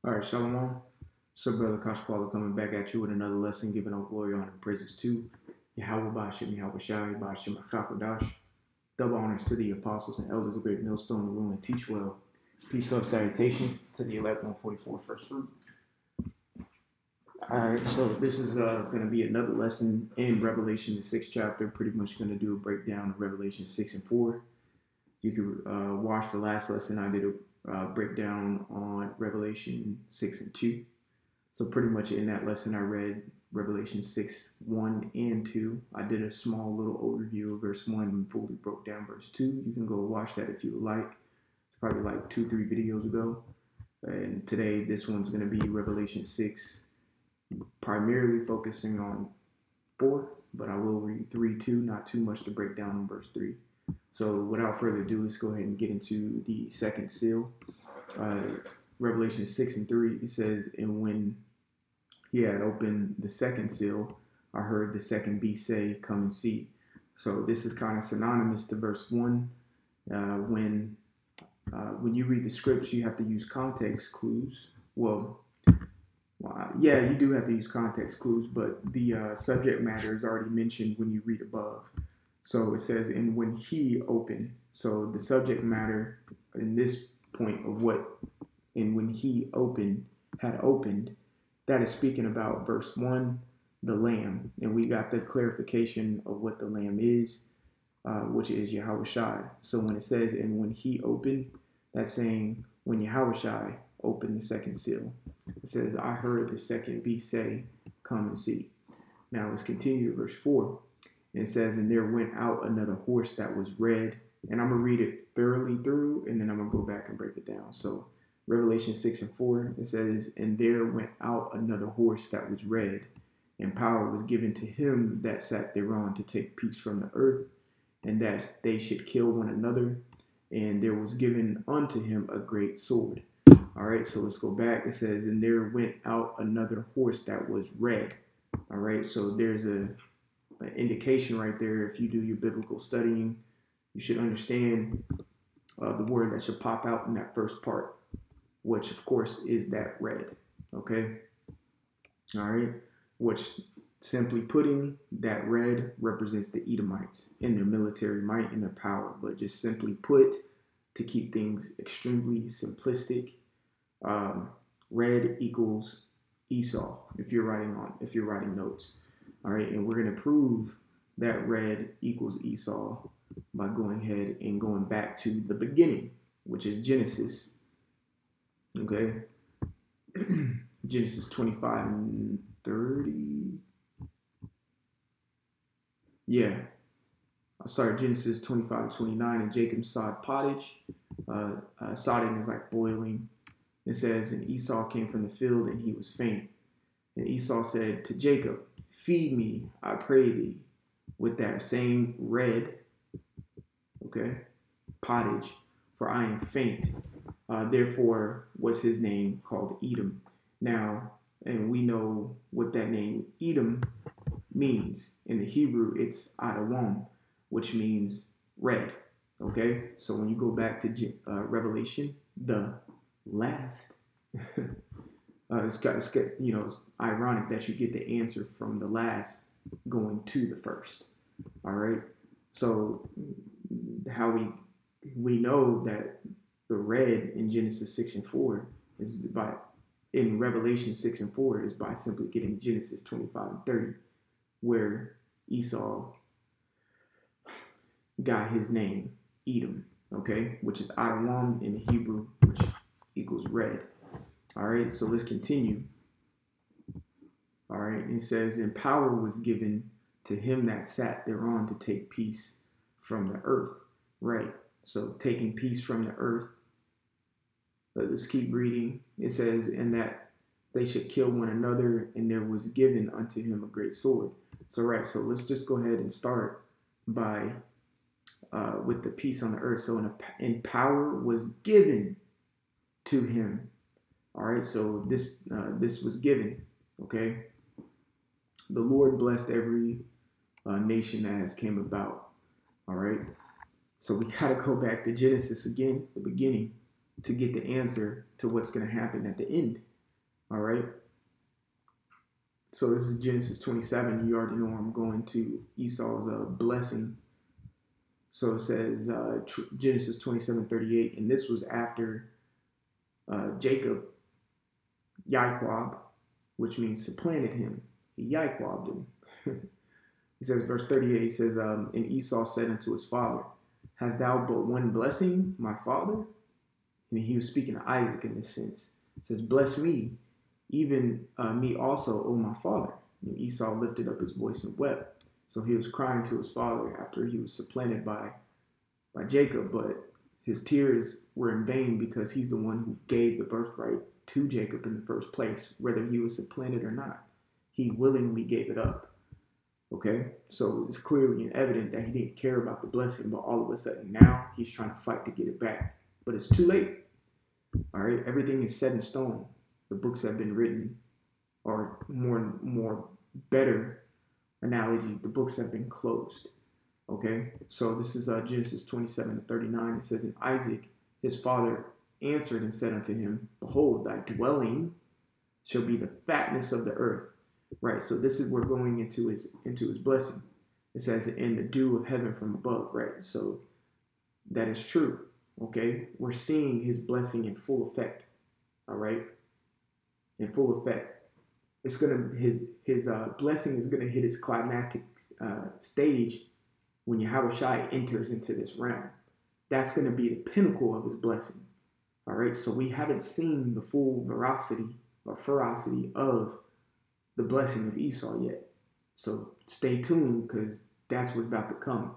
All right, Shalom. So, Brother Kashpala coming back at you with another lesson, giving all glory, honor, and praises to Yahweh Bashim, Yahweh Shai, Bashim Akakodash. Double honors to the apostles and elders of Great Millstone, the room and teach well. Peace, love, salutation to the elect 144 first fruit. All right, so this is going to be another lesson in Revelation, the 6th chapter. Pretty much going to do a breakdown of Revelation 6 and 4. You can watch the last lesson. I did a breakdown on Revelation 6 and 2. So pretty much in that lesson, I read Revelation 6, 1 and 2. I did a small little overview of verse 1 and fully broke down verse 2. You can go watch that if you would like. It's probably like 2-3 videos ago. And today, this one's going to be Revelation 6, primarily focusing on 4, but I will read 3 too, not too much to break down on verse 3. So without further ado, let's go ahead and get into the second seal. Revelation 6 and 3, it says, and when he had opened the second seal, I heard the second beast say, come and see. So this is kind of synonymous to verse 1. When you read the scripts, you have to use context clues. Well, yeah, you do have to use context clues, but the subject matter is already mentioned when you read above. So it says, and when he opened. So the subject matter in this point of what, and when he had opened, that is speaking about verse 1, the Lamb. And we got the clarification of what the Lamb is, which is Yahweh Shai. So when it says, and when he opened, that's saying when Yahweh Shai opened the second seal. It says, I heard the second beast say, come and see. Now let's continue to verse 4. And it says, and there went out another horse that was red. And I'm going to read it thoroughly through, and then I'm going to go back and break it down. So Revelation 6 and 4, it says, and there went out another horse that was red, and power was given to him that sat thereon to take peace from the earth, and that they should kill one another. And there was given unto him a great sword. All right, so let's go back. It says, and there went out another horse that was red. All right, so there's an indication right there. If you do your biblical studying, you should understand the word that should pop out in that first part, which of course is that red. Okay, all right, which simply putting, that red represents the Edomites in their military might and their power. But just simply put, to keep things extremely simplistic, red equals Esau if you're writing notes. All right, and we're going to prove that red equals Esau by going ahead and going back to the beginning, which is Genesis. Okay, Genesis 25 and 30. Yeah, I started Genesis 25 and 29, and Jacob sawed pottage. Sodding is like boiling. It says, and Esau came from the field, and he was faint. And Esau said to Jacob, feed me, I pray thee, with that same red, okay, pottage, for I am faint. Therefore was his name called Edom. Now, and we know what that name Edom means. In the Hebrew, it's Adawam, which means red. Okay, so when you go back to Revelation, the last, it's ironic that you get the answer from the last going to the first. All right, so how we know that the red in Genesis 6 and 4 is in Revelation 6 and 4 is by simply getting Genesis 25 and 30, where Esau got his name Edom, okay, which is Adawam in the Hebrew, which equals red. All right, so let's continue. All right, it says, and power was given to him that sat thereon to take peace from the earth. Right, so taking peace from the earth. Let's keep reading. It says, and that they should kill one another, and there was given unto him a great sword. So right, so let's just go ahead and start by with the peace on the earth. So and power was given to him. All right, so this was given. Okay, the Lord blessed every nation that has came about. All right, so we got to go back to Genesis again, the beginning, to get the answer to what's going to happen at the end. All right. So this is Genesis 27. You already know I'm going to Esau's blessing. So it says Genesis 27:38, and this was after Jacob Yaiquab, which means supplanted him. He Yaiquabbed him. He says, verse 38, he says, and Esau said unto his father, hast thou but one blessing, my father? And he was speaking to Isaac in this sense. It says, bless me, even me also, O my father. And Esau lifted up his voice and wept. So he was crying to his father after he was supplanted by Jacob, but his tears were in vain because he's the one who gave the birthright to Jacob in the first place, whether he was supplanted or not. He willingly gave it up. Okay, so it's clearly evident that he didn't care about the blessing, but all of a sudden now he's trying to fight to get it back. But it's too late. All right, everything is set in stone. The books have been written, or more better analogy, the books have been closed. Okay, so this is Genesis 27:39. It says, and Isaac, his father, answered and said unto him, behold, thy dwelling shall be the fatness of the earth. Right, so this is we're going into his blessing. It says, in the dew of heaven from above. Right, so that is true. Okay, we're seeing his blessing in full effect. All right, in full effect. It's gonna his blessing is gonna hit its climactic stage when Yahushua enters into this realm. That's gonna be the pinnacle of his blessing. All right, so we haven't seen the full veracity or ferocity of the blessing of Esau yet. So stay tuned, because that's what's about to come.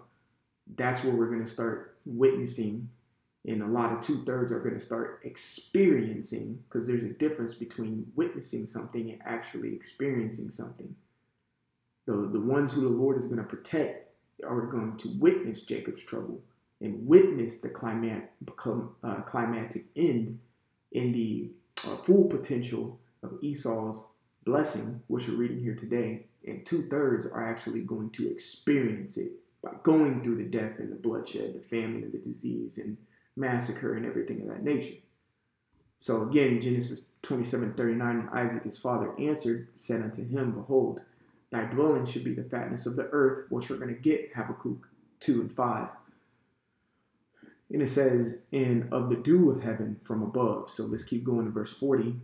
That's where we're going to start witnessing, and a lot of 2/3 are going to start experiencing, because there's a difference between witnessing something and actually experiencing something. The ones who the Lord is going to protect are going to witness Jacob's trouble and witness the climactic end in the full potential of Esau's blessing, which we're reading here today, and 2/3 are actually going to experience it by going through the death and the bloodshed, the famine and the disease and massacre and everything of that nature. So again, Genesis 27:39, Isaac his father answered, said unto him, behold, thy dwelling should be the fatness of the earth, which we're going to get Habakkuk 2:5. And it says, and of the dew of heaven from above. So let's keep going to verse 40.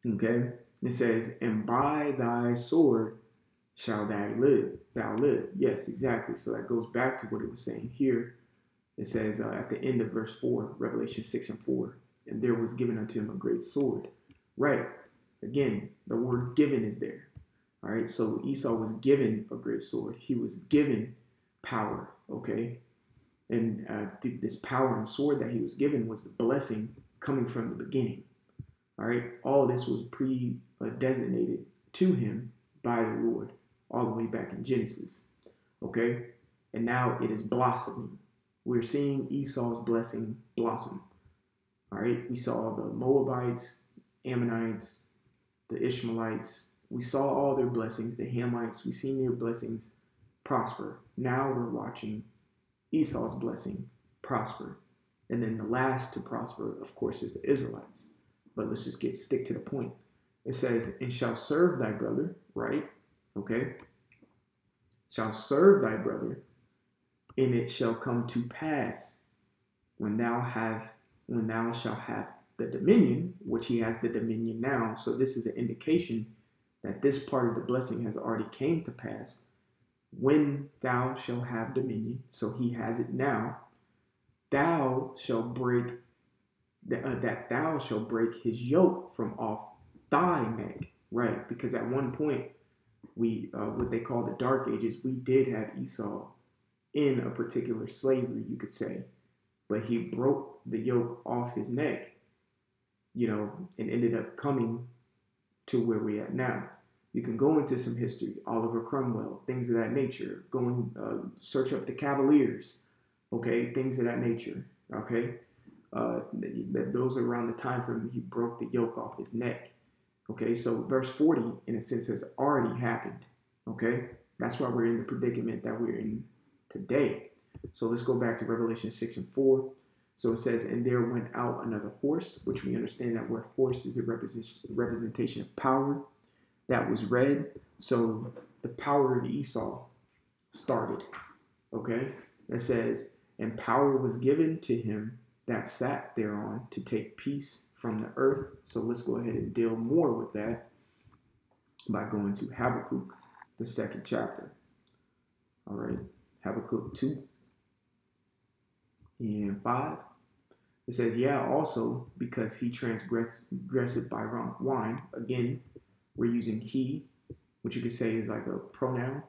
Okay. It says, and by thy sword shall thou live. Yes, exactly. So that goes back to what it was saying here. It says at the end of verse 4, Revelation 6:4, and there was given unto him a great sword. Right. Again, the word given is there. All right. So Esau was given a great sword. He was given power. Okay. And this power and sword that he was given was the blessing coming from the beginning. All right, all this was pre-designated to him by the Lord all the way back in Genesis. Okay, and now it is blossoming. We're seeing Esau's blessing blossom. All right, we saw the Moabites, Ammonites, the Ishmaelites. We saw all their blessings, the Hamites. We've seen their blessings prosper. Now we're watching Esau's blessing prosper. And then the last to prosper, of course, is the Israelites. But let's just stick to the point. It says, and shall serve thy brother, right? Okay. Shall serve thy brother, and it shall come to pass when thou shalt have the dominion, which he has the dominion now. So this is an indication that this part of the blessing has already came to pass. When thou shalt have dominion, so he has it now, thou shalt break thou shalt break his yoke from off thy neck, right? Because at one point, we what they call the Dark Ages, we did have Esau in a particular slavery, you could say, but he broke the yoke off his neck, and ended up coming to where we're at now. You can go into some history, Oliver Cromwell, things of that nature. Go and search up the Cavaliers, okay, things of that nature, okay. Those are around the time frame he broke the yoke off his neck. Okay, so verse 40, in a sense, has already happened. Okay, that's why we're in the predicament that we're in today. So let's go back to Revelation 6:4. So it says, and there went out another horse, which we understand that word horse is a representation of power. That was red. So the power of Esau started. Okay? It says, and power was given to him that sat thereon to take peace from the earth. So let's go ahead and deal more with that by going to Habakkuk, the 2nd chapter. All right, Habakkuk 2 and 5. It says, yeah, also because he transgressed by wine. Again, we're using he, which you could say is like a pronoun.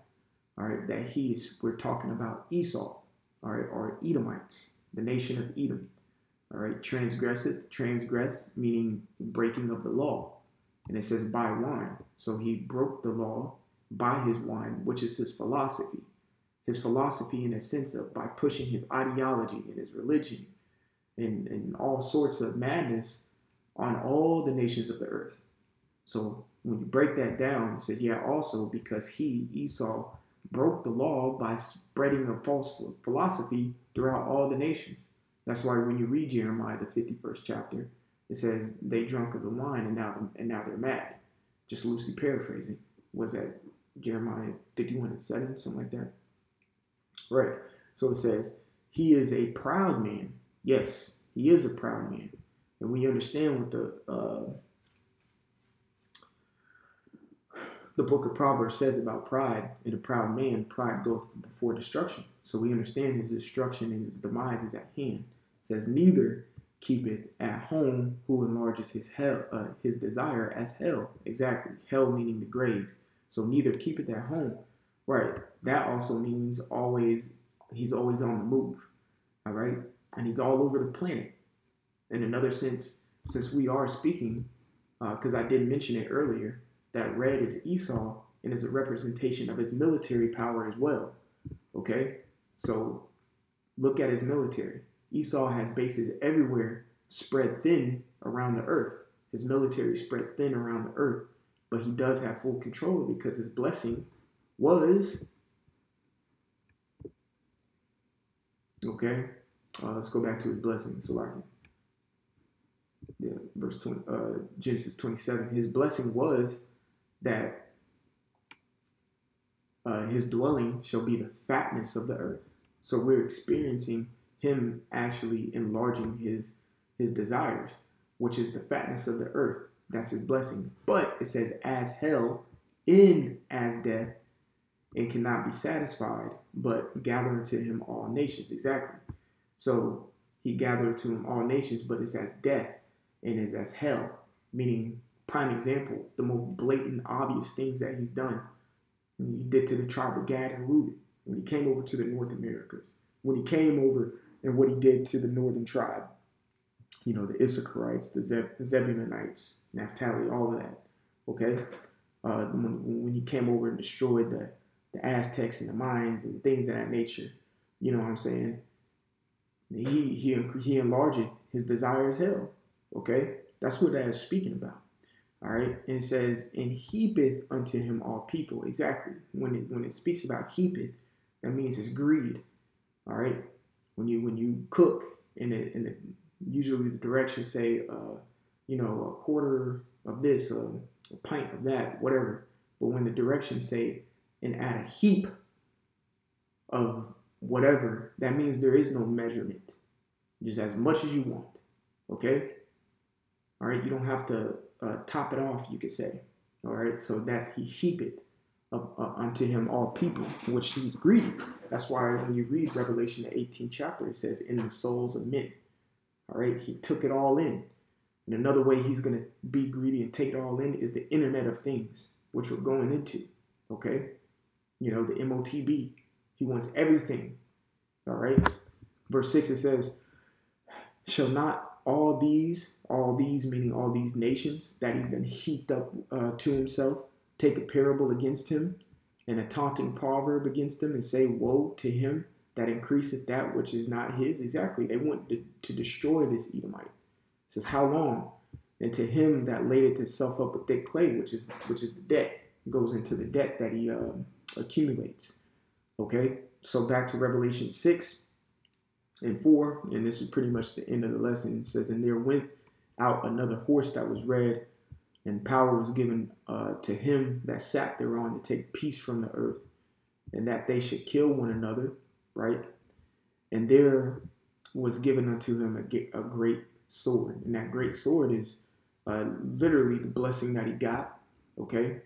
All right, that he is, we're talking about Esau, all right, or Edomites, the nation of Edom. All right, transgress meaning breaking of the law. And it says by wine. So he broke the law by his wine, which is his philosophy. His philosophy in a sense of by pushing his ideology and his religion and all sorts of madness on all the nations of the earth. So when you break that down, it says, yeah, also because he, Esau, broke the law by spreading a false philosophy throughout all the nations. That's why when you read Jeremiah, the 51st chapter, it says they drunk of the wine and now they're mad. Just loosely paraphrasing. Was that Jeremiah 51:7, something like that? Right. So it says, he is a proud man. Yes, he is a proud man. And we understand what the book of Proverbs says about pride. In a proud man, pride goeth before destruction. So we understand his destruction and his demise is at hand. It says, neither keepeth at home who enlarges his desire as hell. Exactly. Hell meaning the grave. So neither keepeth at home. Right. That also means he's always on the move. All right. And he's all over the planet. In another sense, since we are speaking, because I did mention it earlier, that red is Esau and is a representation of his military power as well. Okay. So look at his military. Esau has bases everywhere, spread thin around the earth. His military spread thin around the earth, but he does have full control because his blessing was, okay, let's go back to his blessing. So verse 20, Genesis 27, his blessing was that his dwelling shall be the fatness of the earth. So we're experiencing him actually enlarging his desires, which is the fatness of the earth. That's his blessing. But it says as hell, in as death, and cannot be satisfied, but gather unto him all nations. Exactly. So he gathered to him all nations, but it's as death and is as hell, meaning prime example, the most blatant, obvious things that he's done. He did to the tribe of Gad and Reuben when he came over to the North Americas, when he came over and what he did to the northern tribe, you know, the Issacharites, the Zebulunites, Naphtali, all of that. Okay, when he came over and destroyed the Aztecs and the Mayans and things of that nature, you know what I'm saying? He enlarged his desire as hell. Okay, that's what that is speaking about. All right, and it says, and heapeth unto him all people. Exactly. When it speaks about heapeth, that means it's greed. All right, when you cook and usually the directions say, you know, a quarter of this, a pint of that, whatever. But when the directions say, and add a heap of whatever, that means there is no measurement. Just as much as you want. Okay? All right, you don't have to top it off, you could say. All right, so that he heapeth unto him all people, which he's greedy. That's why when you read Revelation, the 18th chapter, it says, in the souls of men. All right, he took it all in. And another way he's going to be greedy and take it all in is the Internet of Things, which we're going into. Okay? You know, the MOTB. He wants everything. All right? Verse 6, it says, shall not all these meaning all these nations that he's been heaped up to himself, take a parable against him and a taunting proverb against him and say, woe to him that increaseth that which is not his? Exactly. They want to destroy this Edomite. It says, how long? And to him that layeth himself up with thick clay, which is the debt. It goes into the debt that he accumulates. Okay? So back to Revelation 6. And 4, and this is pretty much the end of the lesson, it says, and there went out another horse that was red, and power was given to him that sat thereon to take peace from the earth, and that they should kill one another, right? And there was given unto him a great sword, and that great sword is literally the blessing that he got, okay?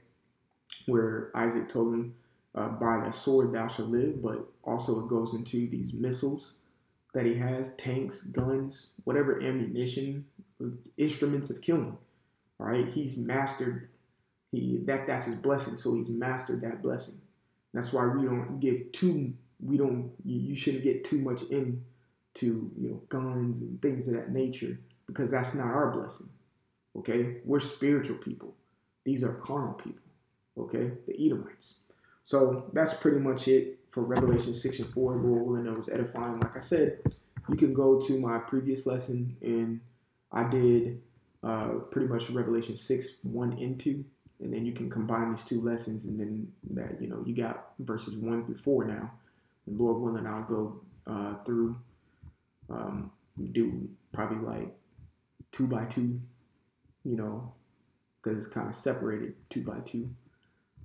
Where Isaac told him, by that sword thou shalt live, but also it goes into these missiles that he has, tanks, guns, whatever ammunition, instruments of killing. All right, he's mastered that's his blessing. So he's mastered that blessing. That's why we don't get too we don't you shouldn't get too much into guns and things of that nature, because that's not our blessing. Okay, we're spiritual people. These are carnal people. Okay, the Edomites. So that's pretty much it for Revelation 6 and 4. Lord willing, it was edifying. Like I said, you can go to my previous lesson, and I did pretty much Revelation 6, 1 and 2. And then you can combine these two lessons, and then that, you got verses 1 through 4 now. And Lord willing, I'll go through, do probably like 2 by 2, because it's kind of separated 2 by 2,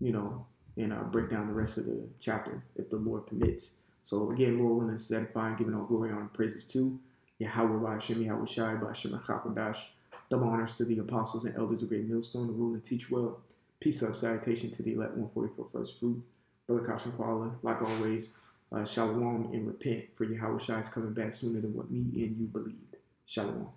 and break down the rest of the chapter if the Lord permits. So again, Lord willing, is edifying, giving all glory, honor, and praises to Yahweh, Ba'ashem, Yahweh Shai, Ba'ashem, Achapadash. Double honors to the apostles and elders of Great Millstone, to rule and teach well. Peace up, salutation to the elect 144 first fruit. Brother Kashan Kwala, like always, shalom and repent, for Yahweh Shai is coming back sooner than what me and you believed. Shalom.